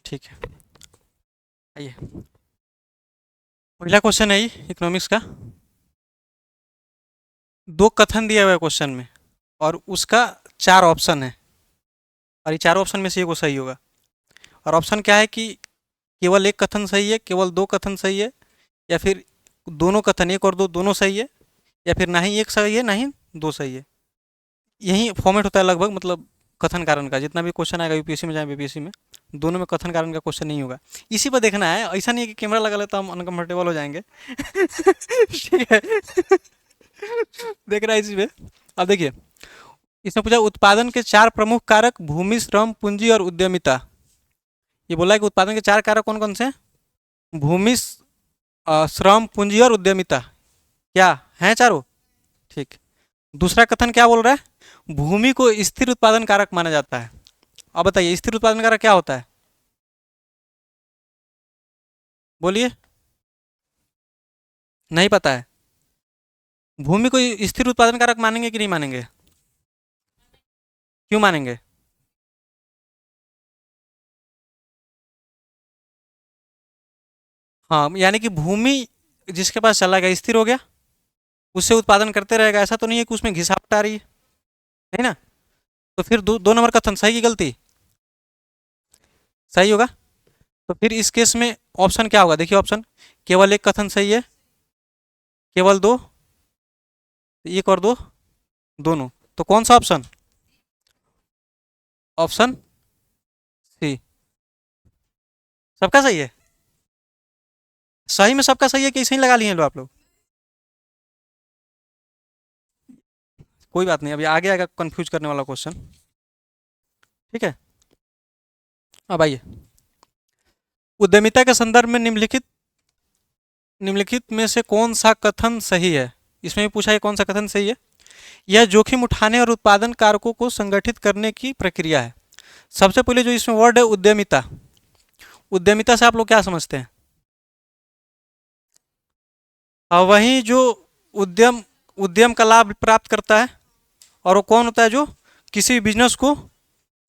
ठीक है, आइए। पहला क्वेश्चन है इकोनॉमिक्स का। दो कथन दिया हुआ है क्वेश्चन में और उसका चार ऑप्शन है, और ये चारों ऑप्शन में से एक वो सही होगा। और ऑप्शन क्या है कि केवल एक कथन सही है, केवल दो कथन सही है, या फिर दोनों कथन एक और दो दोनों सही है, या फिर ना ही एक सही है ना ही दो सही है। यही फॉर्मेट होता है लगभग, मतलब कथन कारण का जितना भी क्वेश्चन आएगा यूपीएससी में चाहे बीपीएससी में, दोनों में कथन कारण का क्वेश्चन नहीं होगा। इसी पर देखना है, ऐसा नहीं है कि कैमरा लगा लेता हम अनकंफर्टेबल हो जाएंगे। ठीक है। देख रहा है इसी पे। अब देखिए, इसने पूछा उत्पादन के चार प्रमुख कारक भूमि, श्रम, पूंजी और उद्यमिता। ये बोला है कि उत्पादन के चार कारक कौन कौन से हैं? भूमि, श्रम, पूंजी और उद्यमिता। क्या हैं चारों? ठीक। दूसरा कथन क्या बोल रहा है? भूमि को स्थिर उत्पादन कारक माना जाता है। अब बताइए स्थिर उत्पादन कारक क्या होता है? बोलिए। नहीं पता है? भूमि को स्थिर उत्पादन कारक मानेंगे कि नहीं मानेंगे? क्यों मानेंगे? हाँ, यानी कि भूमि जिसके पास चला गया स्थिर हो गया, उससे उत्पादन करते रहेगा, ऐसा तो नहीं है कि उसमें घिसावट आ रही है ना? तो फिर दो नंबर कथन सही की गलती? सही होगा। तो फिर इस केस में ऑप्शन क्या होगा? देखिए ऑप्शन, केवल एक कथन सही है, केवल दो, एक और दो दोनों। तो कौन सा ऑप्शन? Option C. सबका सही है? सही में सबका सही है कि ऐसे ही लगा लिए लो आप लोग? कोई बात नहीं, अभी आगे आएगा कंफ्यूज करने वाला क्वेश्चन। ठीक है। अब आइए, उद्यमिता के संदर्भ में निम्नलिखित में से कौन सा कथन सही है? इसमें भी पूछा है कौन सा कथन सही है। यह जोखिम उठाने और उत्पादन कारकों को संगठित करने की प्रक्रिया है। सबसे पहले जो इसमें वर्ड है उद्यमिता, उद्यमिता से आप लोग क्या समझते हैं? वही जो उद्यम उद्यम का लाभ प्राप्त करता है, और वो कौन होता है? जो किसी भी बिजनेस को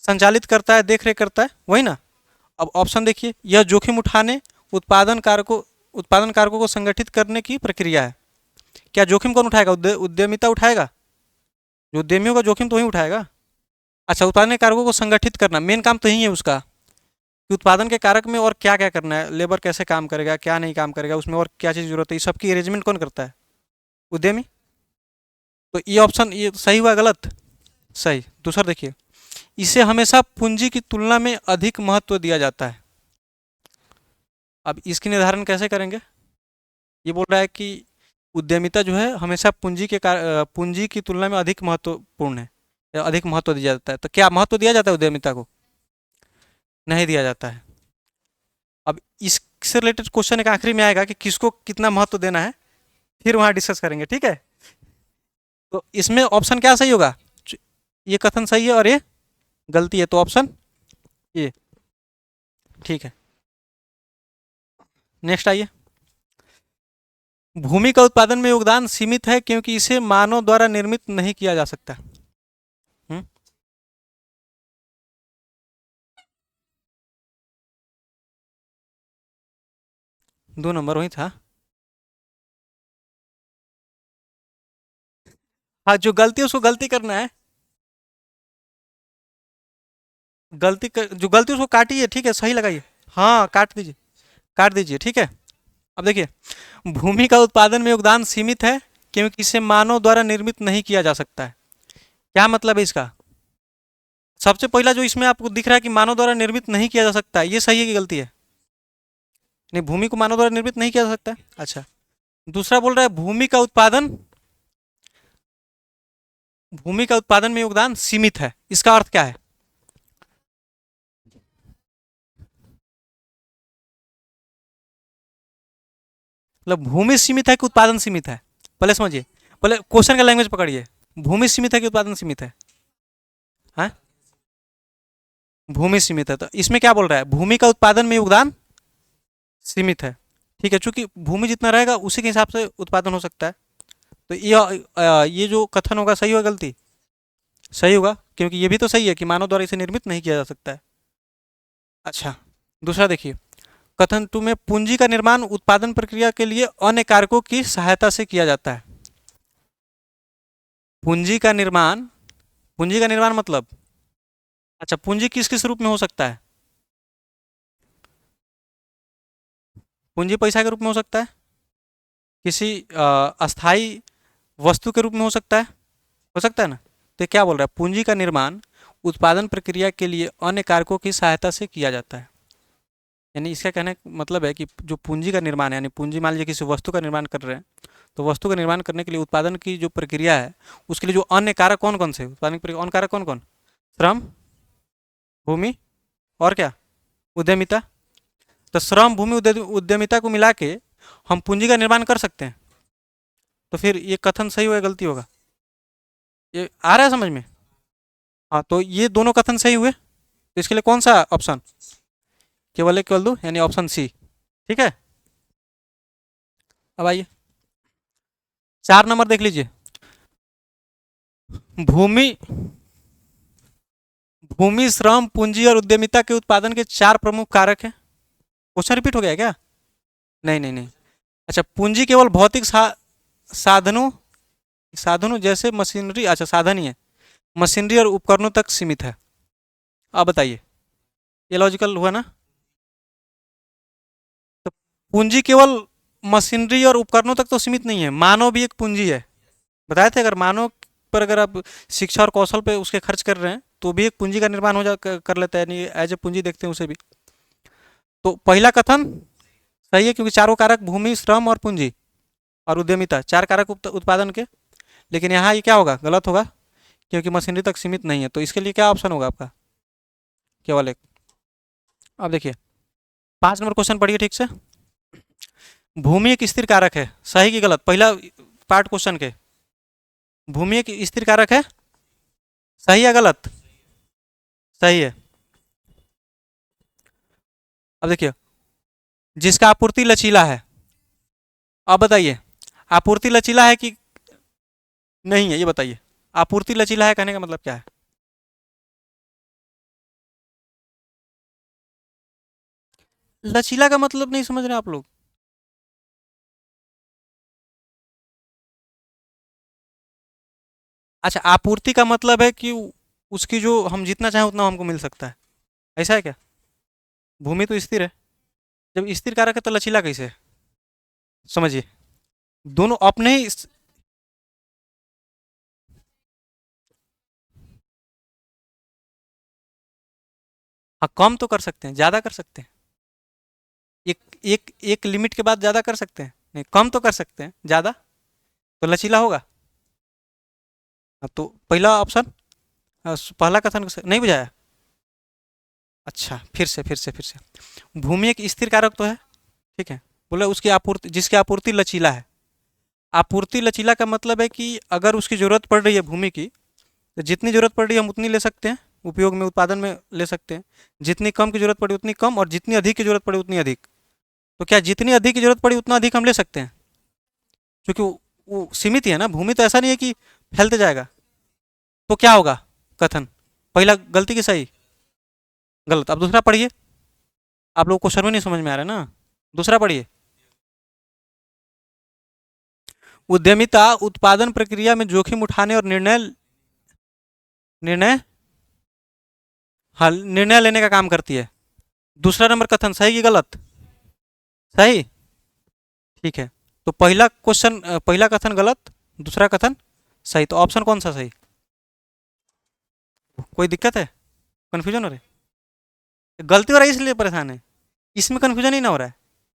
संचालित करता है, देख रेख करता है, वही ना? अब ऑप्शन देखिए, यह जोखिम उठाने उत्पादन कारकों को संगठित करने की प्रक्रिया है। क्या जोखिम कौन उठाएगा? उद्यमिता उठाएगा? जो उद्यमी होगा जोखिम तो वही उठाएगा। अच्छा, उत्पादन के कारकों को संगठित करना, मेन काम तो यही है उसका, कि उत्पादन के कारक में और क्या क्या करना है, लेबर कैसे काम करेगा, क्या नहीं काम करेगा, उसमें और क्या चीज़ जरूरत है, ये सबकी अरेंजमेंट कौन करता है? उद्यमी। तो ये ऑप्शन ये सही हुआ गलत? सही। दूसरा देखिए, इसे हमेशा पूंजी की तुलना में अधिक महत्व दिया जाता है। अब इसकी निर्धारण कैसे करेंगे? ये बोल रहा है कि उद्यमिता जो है हमेशा पूंजी की तुलना में अधिक महत्वपूर्ण है, या अधिक महत्व दिया जाता है। तो क्या महत्व दिया जाता है उद्यमिता को? नहीं दिया जाता है। अब इससे रिलेटेड क्वेश्चन एक आखिरी में आएगा कि किसको कितना महत्व देना है, फिर वहां डिस्कस करेंगे। ठीक है। तो इसमें ऑप्शन क्या सही होगा? ये कथन सही है और ये गलती है, तो ऑप्शन ये। ठीक है। नेक्स्ट आइए। भूमि का उत्पादन में योगदान सीमित है क्योंकि इसे मानव द्वारा निर्मित नहीं किया जा सकता। हम्म? 2 नंबर वही था। हाँ, जो गलती है उसको गलती करना है। जो गलती है उसको काटिए, ठीक है, सही लगाइए। हाँ, काट दीजिए, काट दीजिए। ठीक है। अब देखिए, भूमि का उत्पादन में योगदान सीमित है क्योंकि इसे मानव द्वारा निर्मित नहीं किया जा सकता है। क्या मतलब है इसका? सबसे पहला जो इसमें आपको दिख रहा है कि मानव द्वारा निर्मित नहीं किया जा सकता है, ये सही है कि गलती है? नहीं, भूमि को मानव द्वारा निर्मित नहीं किया जा सकता है। अच्छा। दूसरा बोल रहा है भूमि का उत्पादन में योगदान सीमित है, इसका अर्थ क्या है? मतलब भूमि सीमित है कि उत्पादन सीमित है? पहले समझिए, पहले क्वेश्चन का लैंग्वेज पकड़िए। भूमि सीमित है कि उत्पादन सीमित है? हाँ, भूमि सीमित है। तो इसमें क्या बोल रहा है? भूमि का उत्पादन में योगदान सीमित है। ठीक है, चूंकि भूमि जितना रहेगा उसी के हिसाब से उत्पादन हो सकता है। तो ये जो कथन होगा सही होगा गलती? सही होगा, क्योंकि ये भी तो सही है कि मानव द्वारा इसे निर्मित नहीं किया जा सकता है। अच्छा, दूसरा देखिए, कथन टू में पूंजी का निर्माण उत्पादन प्रक्रिया के लिए अन्य कारकों की सहायता से किया जाता है। पूंजी का निर्माण, पूंजी का निर्माण मतलब, अच्छा पूंजी किस किस रूप में हो सकता है? पूंजी पैसा के रूप में हो सकता है, किसी अस्थाई वस्तु के रूप में हो सकता है ना। तो क्या बोल रहा है, पूंजी का निर्माण उत्पादन प्रक्रिया के लिए अन्य कारकों की सहायता से किया जाता है। यानी इसका कहने का मतलब है कि जो पूंजी का निर्माण है, यानी पूंजी मान लीजिए किसी वस्तु का निर्माण कर रहे हैं, तो वस्तु का निर्माण करने के लिए उत्पादन की जो प्रक्रिया है, उसके लिए जो अन्य कारक कौन कौन से, उत्पादन की प्रक्रिया अन्य कारक कौन कौन? श्रम, भूमि और क्या? उद्यमिता। तो श्रम, भूमि, उद्यमिता को मिला के हम पूंजी का निर्माण कर सकते हैं। तो फिर ये कथन सही होगा गलती होगा? ये आ रहा है समझ में? हाँ, तो ये दोनों कथन सही हुए, तो इसके लिए कौन सा ऑप्शन? केवल एक केवल दो, यानी ऑप्शन सी। ठीक है, अब आइए 4 नंबर देख लीजिए। भूमि, भूमि, श्रम, पूंजी और उद्यमिता के उत्पादन के 4 प्रमुख कारक हैं। क्वेश्चन रिपीट हो गया क्या? नहीं नहीं नहीं। अच्छा, पूंजी केवल भौतिक साधनों, साधनों जैसे मशीनरी, अच्छा साधन ही है, मशीनरी और उपकरणों तक सीमित है। अब बताइए, ये लॉजिकल हुआ ना? तो पूंजी केवल मशीनरी और उपकरणों तक तो सीमित नहीं है, मानव भी एक पूंजी है। बताए थे, अगर मानव पर अगर आप शिक्षा और कौशल पे उसके खर्च कर रहे हैं तो भी एक पूंजी का निर्माण हो जा कर लेता है, यानी एज ए पूंजी देखते हैं उसे भी। तो पहला कथन सही है, क्योंकि चारों कारक भूमि, श्रम और पूंजी और उद्यमिता, 4 कारक उत्पादन के। लेकिन यहाँ ये क्या होगा, गलत होगा, क्योंकि मशीनरी तक सीमित नहीं है। तो इसके लिए क्या ऑप्शन होगा आपका? केवल एक। अब देखिए 5 नंबर क्वेश्चन पढ़िए ठीक से। भूमि एक स्थिर कारक है, सही कि गलत? पहला पार्ट क्वेश्चन के, भूमि एक स्थिर कारक है, सही या गलत? सही है। अब देखिए, जिसका आपूर्ति लचीला है। अब बताइए, आपूर्ति लचीला है कि नहीं है, ये बताइए। आपूर्ति लचीला है कहने का मतलब क्या है? लचीला का मतलब नहीं समझ रहे आप लोग? अच्छा, आपूर्ति का मतलब है कि उसकी जो हम जितना चाहें उतना हमको मिल सकता है, ऐसा है क्या? भूमि तो स्थिर है, जब स्थिर कारक है तो लचीला कैसे है? समझिए, दोनों अपने ही हाँ, कम तो कर सकते हैं, ज़्यादा कर सकते हैं। एक एक एक लिमिट के बाद ज़्यादा कर सकते हैं, नहीं कम तो कर सकते हैं, ज़्यादा तो लचीला होगा। हाँ, तो पहला ऑप्शन, पहला कथन नहीं बुझाया? अच्छा, फिर से भूमि एक स्थिर कारक तो है, ठीक है। बोले उसकी आपूर्ति, जिसकी आपूर्ति लचीला है। आपूर्ति लचीला का मतलब है कि अगर उसकी ज़रूरत पड़ रही है भूमि की, तो जितनी ज़रूरत पड़ रही है हम उतनी ले सकते हैं, उपयोग में उत्पादन में ले सकते हैं। जितनी कम की ज़रूरत पड़ी उतनी कम, और जितनी अधिक की ज़रूरत पड़ी उतनी अधिक। तो क्या जितनी अधिक की ज़रूरत पड़ी उतना अधिक हम ले सकते हैं? क्योंकि वो सीमित ही है ना, भूमि तो ऐसा नहीं है कि फैलते जाएगा। तो क्या होगा कथन? पहला गलती की सही? गलत। अब दूसरा पढ़िए, आप लोगों को क्वेश्चन में नहीं समझ में आ रहा है ना, दूसरा पढ़िए। उद्यमिता उत्पादन प्रक्रिया में जोखिम उठाने और निर्णय निर्णय हाँ, निर्णय लेने का काम करती है। दूसरा नंबर कथन सही कि गलत? सही, ठीक है। तो पहला क्वेश्चन, पहला कथन गलत, दूसरा कथन सही। तो ऑप्शन कौन सा सही? कोई दिक्कत है, कन्फ्यूजन हो रहा है? गलती हो रहा है इसलिए परेशान है, इसमें कन्फ्यूजन ही ना हो रहा है,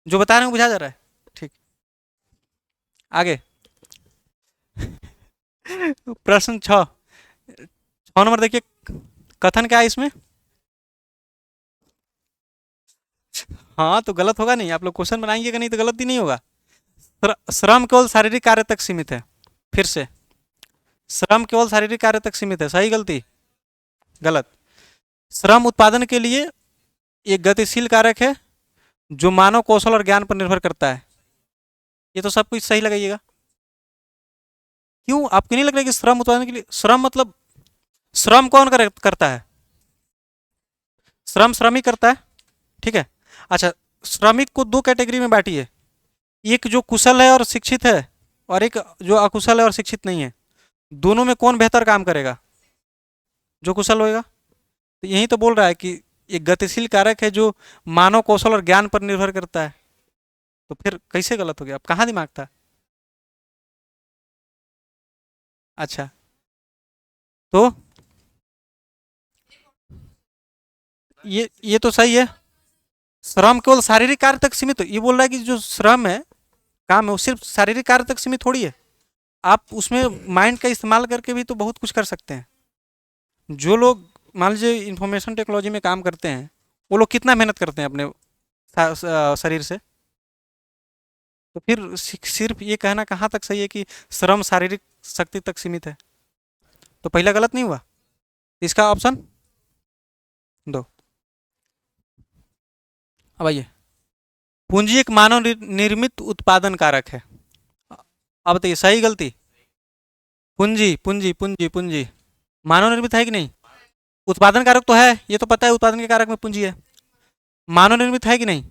जो बता रहे हैं वो बुझा जा रहा है। ठीक, आगे प्रश्न 6 नंबर देखिए, कथन क्या है इसमें? हाँ, तो गलत होगा नहीं, आप लोग क्वेश्चन बनाएंगे कि नहीं तो गलत ही नहीं होगा। श्रम केवल शारीरिक कार्य तक सीमित है। फिर से, श्रम केवल शारीरिक कार्य तक सीमित है, सही गलती? गलत। श्रम उत्पादन के लिए एक गतिशील कारक है जो मानव कौशल और ज्ञान पर निर्भर करता है। ये तो सब कुछ सही लगाइएगा। क्यों, आपको नहीं लग रहा है कि श्रम उत्पादन के लिए, श्रम मतलब श्रम कौन करता है? श्रम श्रमिक करता है, ठीक है। अच्छा, श्रमिक को दो कैटेगरी में बांटिए, एक जो कुशल है और शिक्षित है, और एक जो अकुशल है और शिक्षित नहीं है। दोनों में कौन बेहतर काम करेगा? जो कुशल होएगा। तो यही तो बोल रहा है कि एक गतिशील कारक है जो मानव कौशल और ज्ञान पर निर्भर करता है। तो फिर कैसे गलत हो गया? अब कहाँ दिमाग था? अच्छा, तो ये तो सही है। श्रम केवल शारीरिक कार्य तक सीमित हो, ये बोल रहा है कि जो श्रम है, काम है, वो सिर्फ शारीरिक कार्य तक सीमित थोड़ी है। आप उसमें माइंड का इस्तेमाल करके भी तो बहुत कुछ कर सकते हैं। जो लोग मान लीजिए इंफॉर्मेशन टेक्नोलॉजी में काम करते हैं, वो लोग कितना मेहनत करते हैं अपने शरीर से। तो फिर सिर्फ ये कहना कहाँ तक सही है कि श्रम शारीरिक शक्ति तक सीमित है? तो पहला गलत नहीं हुआ? इसका ऑप्शन दो। अब आइए, पूंजी एक मानव निर्मित उत्पादन कारक है। अब बताइए सही गलती। पूंजी पूंजी पूंजी पूंजी मानव निर्मित है कि नहीं? उत्पादन कारक तो है, ये तो पता है, उत्पादन के कारक में पूंजी है। मानव निर्मित है कि नहीं?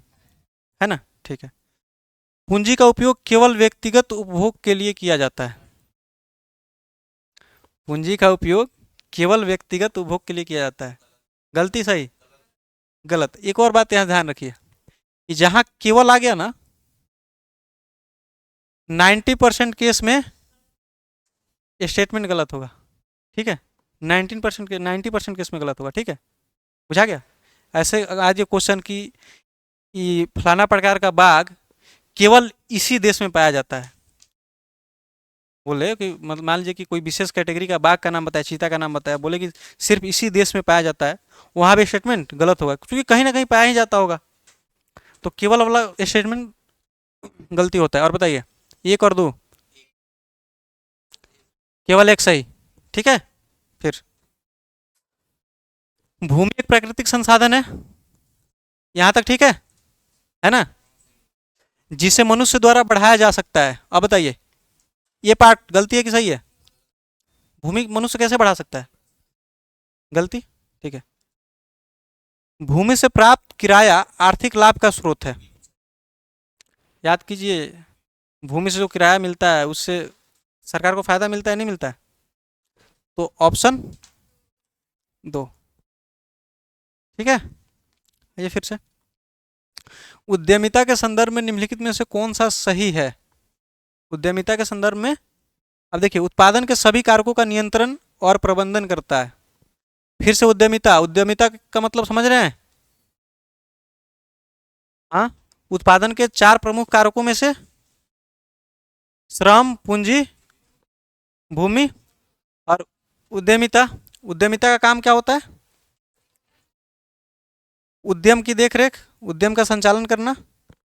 है ना? ठीक है। पूंजी का उपयोग केवल व्यक्तिगत उपभोग के लिए किया जाता है। पूंजी का उपयोग केवल व्यक्तिगत उपभोग के लिए किया जाता है। गलती सही? गलत। एक और बात यहाँ ध्यान रखिए कि जहां केवल आ गया ना, 90% केस में स्टेटमेंट गलत होगा। ठीक है, 19% के 90% केस में गलत होगा। ठीक है, बुझा गया? ऐसे आज ये क्वेश्चन की ये फलाना प्रकार का बाग केवल इसी देश में पाया जाता है, बोले कि मतलब मान लीजिए कि कोई विशेष कैटेगरी का बाघ का नाम बताया, चीता का नाम बताया, बोले कि सिर्फ इसी देश में पाया जाता है, वहाँ भी स्टेटमेंट गलत होगा, क्योंकि कहीं ना कहीं पाया ही जाता होगा। तो केवल वाला स्टेटमेंट गलती होता है। और बताइए, एक और दो, केवल एक सही। ठीक है। फिर भूमि एक प्राकृतिक संसाधन है, यहाँ तक ठीक है ना? जिसे मनुष्य द्वारा बढ़ाया जा सकता है। अब बताइए, ये पार्ट गलती है कि सही है? भूमि मनुष्य कैसे बढ़ा सकता है? गलती। ठीक है। भूमि से प्राप्त किराया आर्थिक लाभ का स्रोत है। याद कीजिए, भूमि से जो किराया मिलता है उससे सरकार को फायदा मिलता है नहीं मिलता है? तो ऑप्शन दो। ठीक है। ये फिर से, उद्यमिता के संदर्भ में निम्नलिखित में से कौन सा सही है? उद्यमिता के संदर्भ में, अब देखिए, उत्पादन के सभी कारकों का नियंत्रण और प्रबंधन करता है। फिर से उद्यमिता, उद्यमिता का मतलब समझ रहे हैं? हाँ, उत्पादन के चार प्रमुख कारकों में से श्रम, पूंजी, भूमि और उद्यमिता। उद्यमिता का काम क्या होता है? उद्यम की देखरेख, उद्यम का संचालन करना।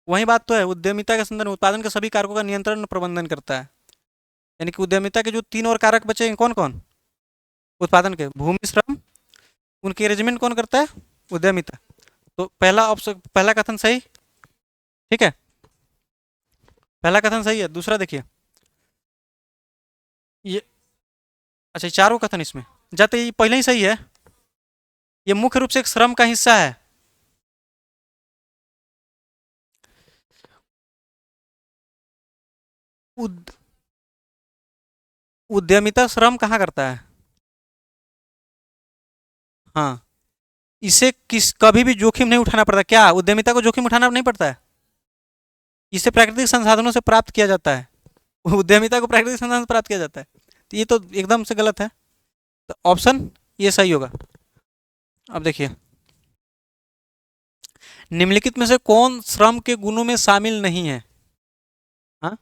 वही बात तो है, उद्यमिता के संदर्भ में उत्पादन के सभी कारकों का नियंत्रण और प्रबंधन करता है। यानी कि उद्यमिता के जो तीन और कारक बचे, कौन कौन? उत्पादन के, भूमि, श्रम, उनकी अरेंजमेंट कौन करता है? उद्यमिता। तो पहला ऑप्शन, पहला कथन सही। ठीक है, पहला कथन सही है। दूसरा देखिए, ये, अच्छा, चारों कथन इसमें जाते, ये पहले ही सही है। ये मुख्य रूप से एक श्रम का हिस्सा है। उद, उद्यमिता श्रम कहाँ करता है? हाँ, इसे किस कभी भी जोखिम नहीं उठाना पड़ता। क्या उद्यमिता को जोखिम उठाना नहीं पड़ता है? इसे प्राकृतिक संसाधनों से प्राप्त किया जाता है। उद्यमिता को प्राकृतिक संसाधन से प्राप्त किया जाता है, तो ये तो एकदम से गलत है। तो ऑप्शन ये सही होगा। अब देखिए, निम्नलिखित में से कौन श्रम के गुणों में शामिल नहीं है? हाँ,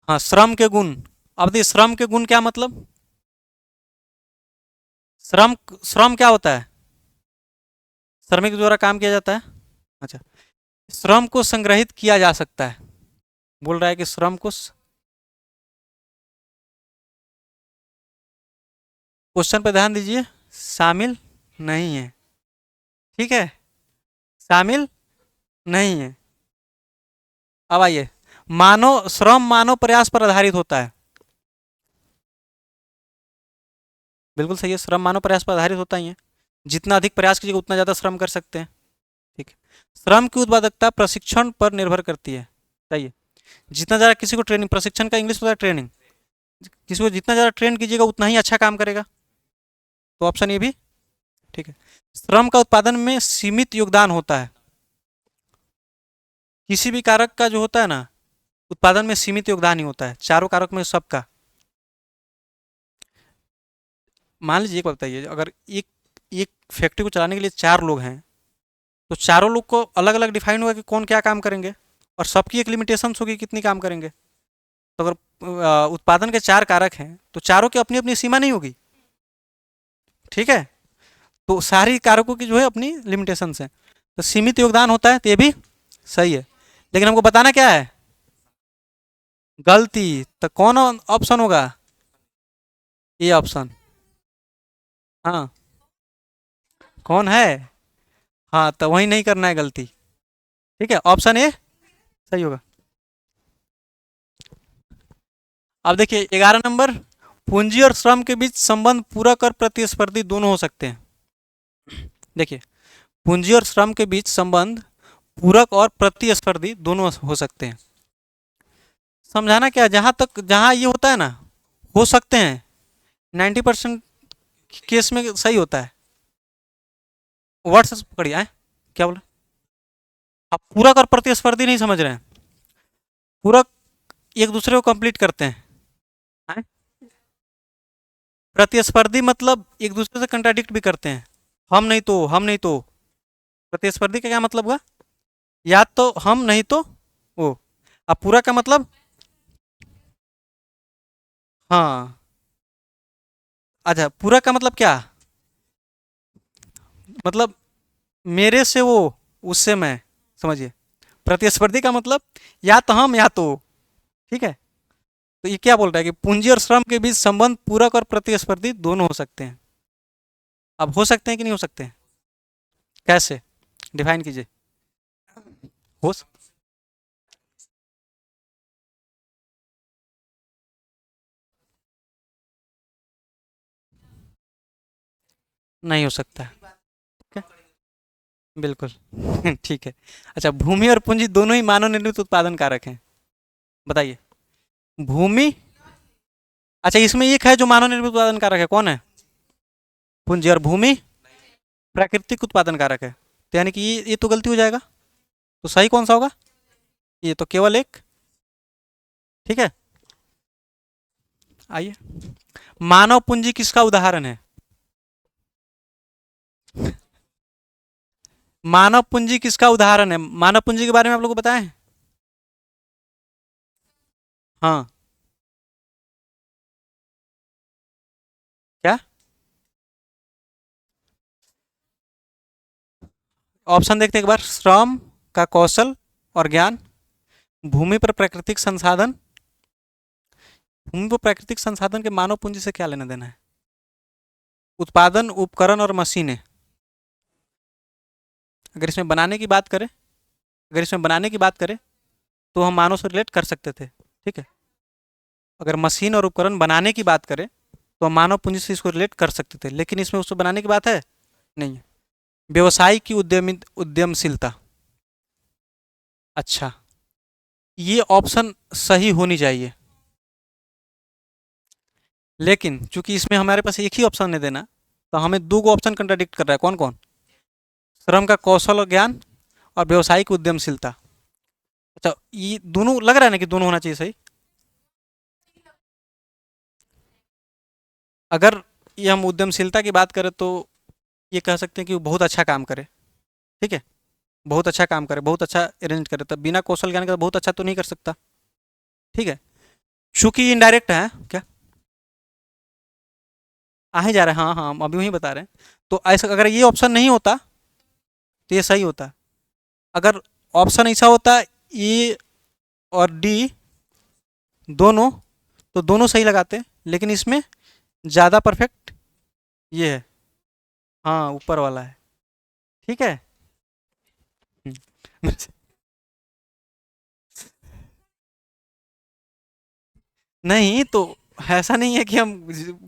हाँ, श्रम के गुण। अब देखिए, श्रम के गुण क्या मतलब? श्रम, श्रम क्या होता है? श्रमिक द्वारा काम किया जाता है। अच्छा, श्रम को संग्रहित किया जा सकता है। बोल रहा है कि श्रम को, क्वेश्चन पे ध्यान दीजिए, शामिल नहीं है। ठीक है, शामिल नहीं है। अब आइए, मानव श्रम मानव प्रयास पर आधारित होता है। बिल्कुल सही है, श्रम मानव प्रयास पर आधारित होता ही है। जितना अधिक प्रयास कीजिएगा उतना ज़्यादा श्रम कर सकते हैं। ठीक है। श्रम की उत्पादकता प्रशिक्षण पर निर्भर करती है। सही है। जितना ज़्यादा किसी को ट्रेनिंग, प्रशिक्षण का इंग्लिश होता है ट्रेनिंग, किसी को जितना ज़्यादा ट्रेन कीजिएगा उतना ही अच्छा काम करेगा। तो ऑप्शन ये भी ठीक है। श्रम का उत्पादन में सीमित योगदान होता है। किसी भी कारक का जो होता है ना, उत्पादन में सीमित योगदान ही होता है, चारों कारक में सबका। मान लीजिए एक बात बताइए, अगर एक एक फैक्ट्री को चलाने के लिए 4 लोग हैं, तो चारों लोग को अलग अलग डिफाइन होगा कि कौन क्या काम करेंगे, और सबकी एक लिमिटेशंस होगी कितनी काम करेंगे। तो अगर उत्पादन के 4 कारक हैं तो चारों की अपनी अपनी सीमा नहीं होगी। ठीक है। तो सारी कारकों की जो है अपनी लिमिटेशंस हैं, तो सीमित योगदान होता है, तो ये भी सही है। लेकिन हमको बताना क्या है, गलती। तो कौन ऑप्शन होगा, ये ऑप्शन। हाँ, कौन है। हाँ, तो वही नहीं करना है गलती। ठीक है, ऑप्शन ए सही होगा। अब देखिए 11 नंबर, पूंजी और श्रम के बीच संबंध पूरक और प्रतिस्पर्धी दोनों हो सकते हैं। देखिए, पूंजी और श्रम के बीच संबंध पूरक और प्रतिस्पर्धी दोनों हो सकते हैं। समझाना क्या, जहां ये होता है ना, हो सकते हैं, 90% केस में सही होता है। वर्ड्स पकड़िए, क्या बोला। आप पूरक और प्रतिस्पर्धी नहीं समझ रहे हैं। पूरक एक दूसरे को कंप्लीट करते हैं, हैं? प्रतिस्पर्धी मतलब एक दूसरे से कंट्राडिक्ट भी करते हैं। हम नहीं तो, हम नहीं तो। प्रतिस्पर्धी का क्या मतलब हुआ, या तो हम नहीं तो वो। अब पूरा का मतलब, हाँ, अच्छा, पूरा का मतलब क्या, मतलब मेरे से वो, उससे मैं, समझिए। प्रतिस्पर्धी का मतलब या तो हम या तो। ठीक है। तो ये क्या बोल रहा है कि पूंजी और श्रम के बीच संबंध पूरक और प्रतिस्पर्धी दोनों हो सकते हैं। अब हो सकते हैं कि नहीं हो सकते हैं, कैसे डिफाइन कीजिए। हो स- नहीं हो सकता है। ठीक है? बिल्कुल। ठीक है। अच्छा, भूमि और पूंजी दोनों ही मानव निर्मित उत्पादन कारक हैं। बताइए। भूमि, अच्छा, इसमें एक है जो मानव निर्मित उत्पादन कारक है, कौन है, पूंजी। और भूमि प्राकृतिक उत्पादन कारक है, तो यानी कि ये तो गलती हो जाएगा। तो सही कौन सा होगा, ये तो केवल एक। ठीक है। आइए, मानव पूंजी किसका उदाहरण है, मानव पूंजी किसका उदाहरण है, मानव पूंजी के बारे में आप लोग को बताएं। हाँ, क्या ऑप्शन देखते हैं एक बार, श्रम का कौशल और ज्ञान, भूमि पर प्राकृतिक संसाधन। भूमि पर प्राकृतिक संसाधन के मानव पूंजी से क्या लेना देना है, उत्पादन उपकरण और मशीनें। अगर इसमें बनाने की बात करें, अगर इसमें बनाने की बात करें तो हम मानव से रिलेट कर सकते थे। ठीक है। अगर मशीन और उपकरण बनाने की बात करें तो हम मानव पूंजी से इसको रिलेट कर सकते थे, लेकिन इसमें उसको बनाने की बात है नहीं है। व्यवसाय की उद्यमशीलता। अच्छा, ये ऑप्शन सही होनी चाहिए, लेकिन चूंकि इसमें हमारे पास एक ही ऑप्शन है देना, तो हमें दो गो ऑप्शन कंट्राडिक्ट कर रहा है। कौन कौन, श्रम का कौशल और ज्ञान और व्यवसायिक उद्यमशीलता। अच्छा, ये दोनों लग रहा है ना कि दोनों होना चाहिए सही। अगर ये हम उद्यमशीलता की बात करें तो ये कह सकते हैं कि वो बहुत अच्छा काम करे। ठीक है, बहुत अच्छा काम करे, बहुत अच्छा अरेंज करे, तब बिना कौशल ज्ञान के तो बहुत अच्छा तो नहीं कर सकता। ठीक है। चूंकि इनडायरेक्ट है क्या, आ ही जा रहा है, हाँ हाँ, हम अभी वही बता रहे हैं। तो ऐसा अगर ये ऑप्शन नहीं होता तो ये सही होता। अगर ऑप्शन ऐसा होता ए और डी दोनों, तो दोनों सही लगाते, लेकिन इसमें ज़्यादा परफेक्ट ये है, हाँ, ऊपर वाला है। ठीक है। हम्म। नहीं तो ऐसा नहीं है कि हम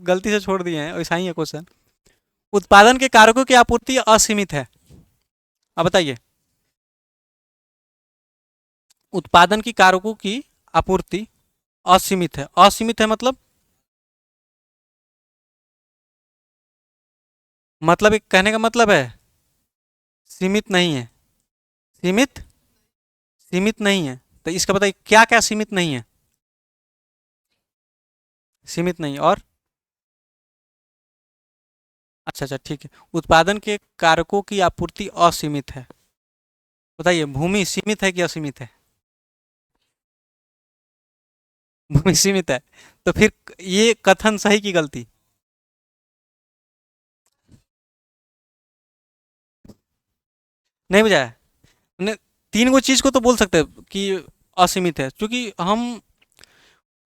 गलती से छोड़ दिए हैं, ऐसा ही है क्वेश्चन। उत्पादन के कारकों की आपूर्ति असीमित है। अब बताइए, उत्पादन की कारकों की आपूर्ति असीमित है। असीमित है मतलब एक कहने का मतलब है सीमित नहीं है। सीमित सीमित नहीं है। तो इसका बताइए क्या क्या सीमित नहीं है। सीमित नहीं और अच्छा अच्छा ठीक है। उत्पादन के कारकों की आपूर्ति असीमित है। बताइए भूमि सीमित है कि असीमित है। भूमि सीमित है। तो फिर ये कथन सही की गलती। नहीं बुझाया। ने तीन गो चीज को तो बोल सकते हैं कि असीमित है, क्योंकि हम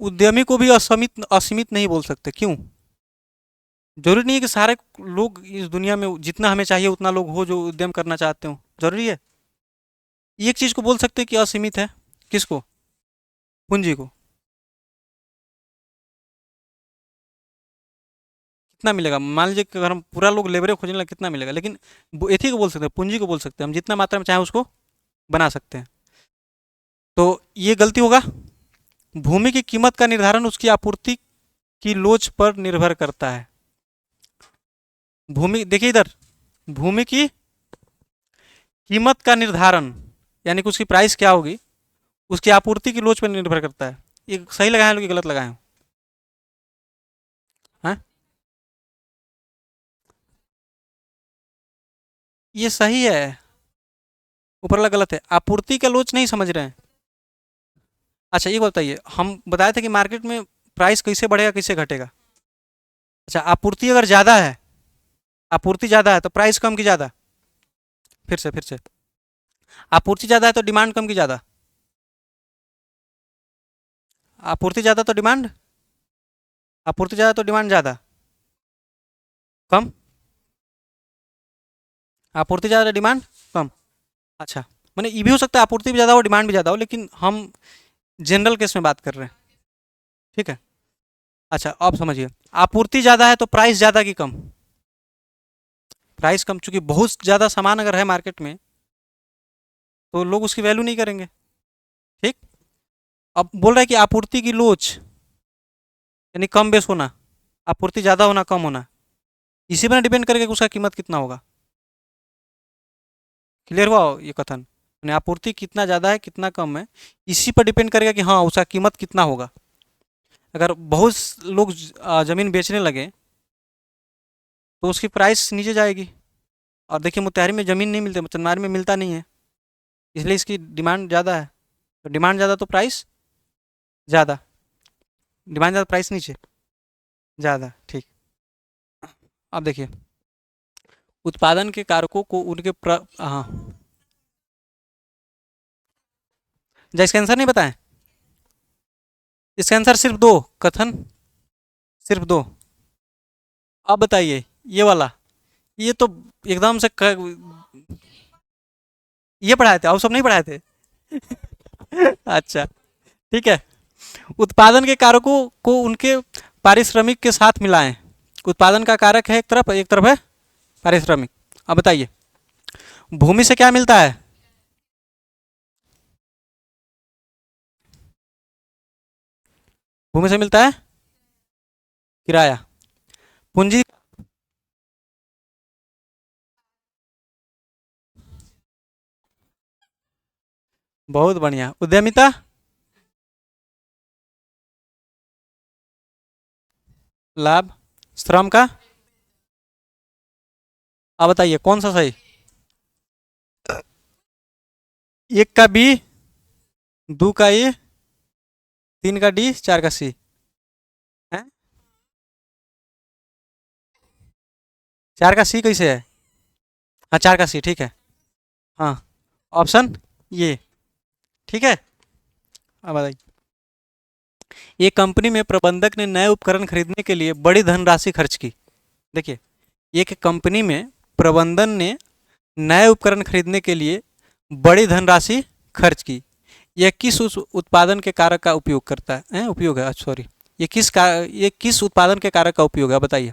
उद्यमी को भी असीमित असीमित नहीं बोल सकते। क्यों? जरूरी नहीं है कि सारे लोग इस दुनिया में जितना हमें चाहिए उतना लोग हो जो उद्यम करना चाहते हो, जरूरी है। एक चीज को बोल सकते हैं कि असीमित है। किसको? पूंजी को। कितना मिलेगा? मान लीजिए कि अगर हम पूरा लोग लेबरे खोजने लगे कितना मिलेगा, लेकिन एथी को बोल सकते हैं, पूंजी को बोल सकते हैं, हम जितना मात्रा में चाहे उसको बना सकते हैं। तो ये गलती होगा। भूमि की कीमत का निर्धारण उसकी आपूर्ति की लोच पर निर्भर करता है। भूमि देखिए इधर, भूमि की कीमत का निर्धारण यानी कि उसकी प्राइस क्या होगी उसकी आपूर्ति की लोच पर निर्भर करता है। ये सही लगाए लोग, गलत लगाए हो? हाँ, ये सही है। ऊपर वाला गलत है। आपूर्ति का लोच नहीं समझ रहे हैं। अच्छा ये बताइए, हम बताए थे कि मार्केट में प्राइस कैसे बढ़ेगा कैसे घटेगा। अच्छा आपूर्ति अगर ज़्यादा है, आपूर्ति ज़्यादा है तो प्राइस कम की ज़्यादा। फिर से आपूर्ति ज़्यादा है तो डिमांड कम की ज़्यादा। आपूर्ति ज़्यादा तो डिमांड, आपूर्ति ज़्यादा तो डिमांड ज़्यादा। कम, आपूर्ति ज़्यादा डिमांड कम। अच्छा, मैंने ये भी हो सकता है आपूर्ति भी ज़्यादा हो डिमांड भी ज़्यादा हो, लेकिन हम जनरल केस में बात कर रहे हैं। ठीक है। अच्छा अब समझिए, आपूर्ति ज़्यादा है तो प्राइस ज़्यादा की कम। प्राइस कम, चूंकि बहुत ज़्यादा सामान अगर है मार्केट में तो लोग उसकी वैल्यू नहीं करेंगे। ठीक। अब बोल रहा है कि आपूर्ति की लोच यानी कम बेस होना, आपूर्ति ज़्यादा होना कम होना, इसी पर डिपेंड करेगा कि उसका कीमत कितना होगा। क्लियर हुआ ये कथन? यानी आपूर्ति कितना ज़्यादा है कितना कम है, इसी पर डिपेंड करेगा कि हाँ उसका कीमत कितना होगा। अगर बहुत लोग ज़मीन बेचने लगे तो उसकी प्राइस नीचे जाएगी। और देखिए मोतिहारी में ज़मीन नहीं मिलती, चंदमारी में मिलता नहीं है, इसलिए इसकी डिमांड ज़्यादा है। तो डिमांड ज़्यादा तो प्राइस ज़्यादा, डिमांड ज़्यादा प्राइस नीचे ज़्यादा। ठीक। अब देखिए, उत्पादन के कारकों को उनके हाँ, क्या इसका आंसर नहीं बताएं? इसका आंसर सिर्फ दो कथन, सिर्फ दो। अब बताइए ये वाला, ये तो एकदम से ये पढ़ाए थे और सब नहीं पढ़ाए थे। अच्छा ठीक है। उत्पादन के कारकों को उनके पारिश्रमिक के साथ मिलाएं। उत्पादन का कारक है एक तरफ है पारिश्रमिक। अब बताइए भूमि से क्या मिलता है? भूमि से मिलता है किराया। पूंजी, बहुत बढ़िया। उद्यमिता, लाभ। श्रम का, अब बताइए कौन सा सही? एक का बी, दो का ए, तीन का डी, चार का सी है। चार का सी कैसे है? हाँ चार का सी ठीक है। हाँ ऑप्शन ये ठीक है। अब बताइए, एक कंपनी में प्रबंधक ने नए उपकरण खरीदने के लिए बड़ी धनराशि खर्च की। देखिए, एक कंपनी में प्रबंधन ने नए उपकरण खरीदने के लिए बड़ी धनराशि खर्च की। यह किस उस उत्पादन के कारक का उपयोग करता है, उपयोग है सॉरी, ये किस उत्पादन के कारक का उपयोग है बताइए।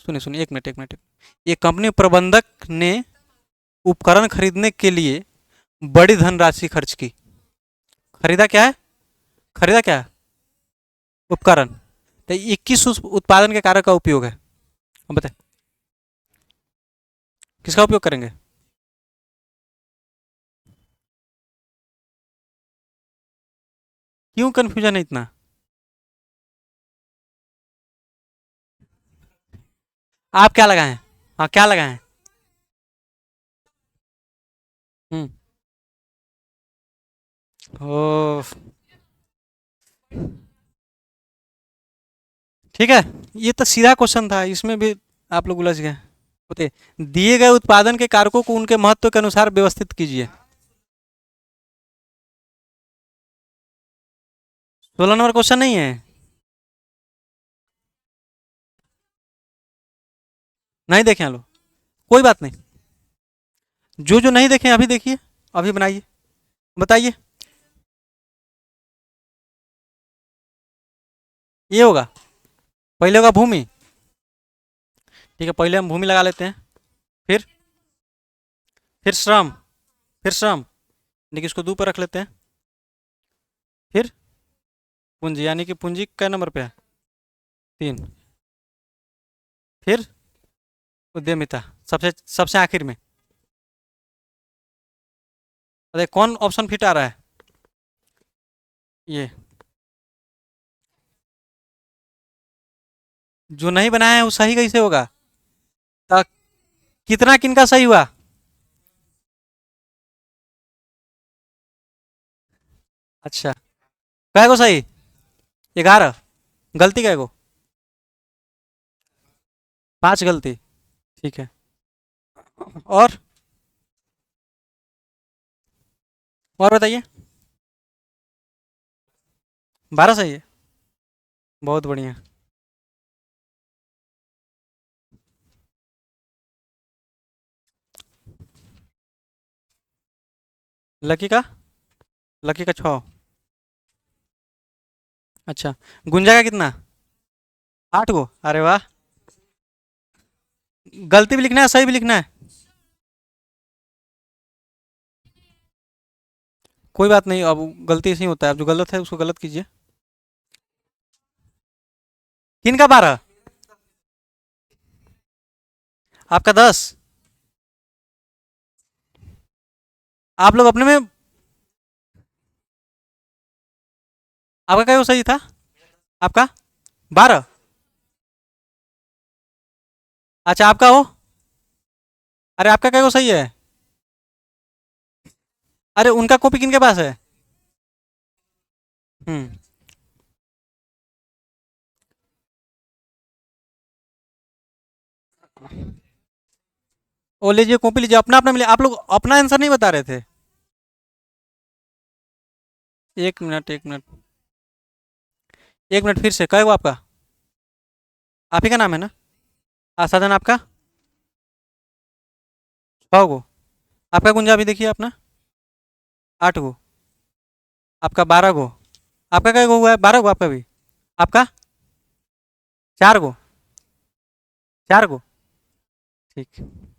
सुनिए सुनिए, एक मिनट एक मिनट। एक कंपनी प्रबंधक ने उपकरण खरीदने के लिए बड़ी धनराशि खर्च की। खरीदा क्या है? खरीदा क्या है? उपकरण। तो ये किस उत्पादन के कारक का उपयोग है? अब बताए, किसका उपयोग करेंगे? क्यों कंफ्यूजन है इतना? आप क्या लगाए हैं? हाँ, क्या लगाए हैं? हम्म। ओ, ठीक है। ये तो सीधा क्वेश्चन था, इसमें भी आप लोग उलझ गए। होते, दिए गए उत्पादन के कारकों को उनके महत्व के अनुसार व्यवस्थित कीजिए। 16 नंबर क्वेश्चन नहीं है? नहीं देखे हैं लोग? कोई बात नहीं। जो जो नहीं देखे अभी देखिए, अभी बनाइए, बताइए। ये होगा, पहले होगा भूमि। ठीक है, पहले हम भूमि लगा लेते हैं। फिर फिर श्रम। फिर श्रम, देखिए इसको दो पर रख लेते हैं। फिर पूंजी, यानी कि पूंजी कै नंबर पे है? 3। फिर उद्यमिता, सबसे सबसे आखिर में। अरे कौन ऑप्शन फिट आ रहा है? ये जो नहीं बनाया है वो सही कैसे होगा? तो कितना किनका सही हुआ? अच्छा, कै गो सही? 11। गलती कै गो? 5 गलती। ठीक है। और और बताइए। 12 सही है। बहुत बढ़िया। लकी का? लकी का 6। अच्छा, गुंजा का कितना? 8 गो, अरे वाह। गलती भी लिखना है, सही भी लिखना है? कोई बात नहीं, अब गलती से ही होता है, अब जो गलत है उसको गलत कीजिए। किन का 12? आपका 10। आप लोग अपने में, आपका क्या सही था? आपका 12? अच्छा, आपका हो? अरे आपका क्या सही है? अरे उनका कॉपी किन के पास है? हम्म। ओ लीजिए, कॉपी लीजिए, अपना अपना मिले। आप लोग अपना आंसर नहीं बता रहे थे? एक मिनट एक मिनट। एक मिनट, फिर से क्या हुआ आपका? आप ही का नाम है ना? आसादन आपका? 6 गो। आपका गुंजा भी देखिए अपना? 8 गो। आपका 12 गो। आपका क्या गो हुआ है? 12 गो आपका भी? आपका? 4 गो। 4 गो। ठीक।